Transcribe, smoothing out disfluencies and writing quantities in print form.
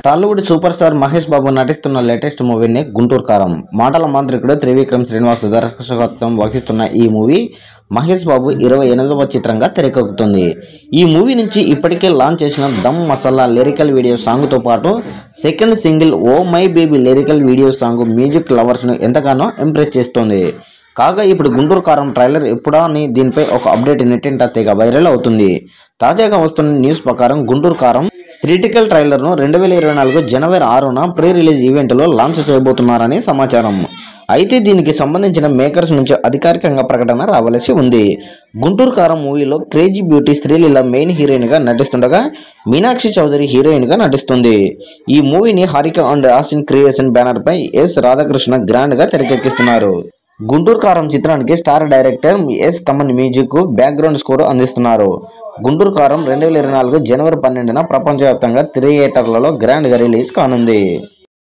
Tollywood super star Mahesh Babu నటిస్తున్న latest మూవీని గుంటూరు కారం. మాటల మాంత్రికుడు త్రివిక్రమ్ శ్రీనివాస్ దర్శకత్వం వహిస్తున్న ఈ మూవీ మహేష్ బాబు 28వ చిత్రంగా తెరకెక్కుతుంది. ఈ మూవీ నుంచి ఇప్పటికే లాంచ్ చేసిన దమ్ మసాలా లిరికల్ వీడియో సాంగ్తో పాటు second single oh my baby lyrical video song music లవర్స్ను ఎంతగానో ఇంప్రెస్ చేస్తోంది. కాగా ఇప్పుడు గుంటూరు కారం ట్రైలర్ ఎప్పుడా అని దీనిపై ఒక అప్డేట్ నెట్టింట తెగ వైరల్ అవుతుంది. తాజాగా వస్తున్న న్యూస్ ప్రకారం గుంటూరు కారం థియేట్రికల్ ట్రైలర్ను 2024 జనవరి 6న ప్రీ రిలీజ్ ఈవెంట్లో లాంచ్ చేయబోతున్నారని సమాచారం. అయితే దీనికి సంబంధించిన మేకర్స్ నుంచి అధికారికంగా ప్రకటన రావాల్సి ఉంది. గుంటూరు కారం మూవీలో క్రేజీ బ్యూటీ శ్రీలీల మెయిన్ హీరోయిన్గా నటిస్తుండగా మీనాక్షి చౌదరి హీరోయిన్గా నటిస్తుంది. ఈ మూవీని హారిక అండ్ ఆస్టిన్ క్రియేషన్ బ్యానర్పై ఎస్ రాధాకృష్ణ గ్రాండ్గా తెరకెక్కిస్తున్నారు. గుంటూరు కారం చిత్రానికి star director S Thaman music background score అందిస్తున్నారు. గుంటూరు కారం 2024 జనవరి 12న ప్రపంచవ్యాప్తంగా థియేటర్లలో గ్రాండ్గా రిలీజ్ కానుంది.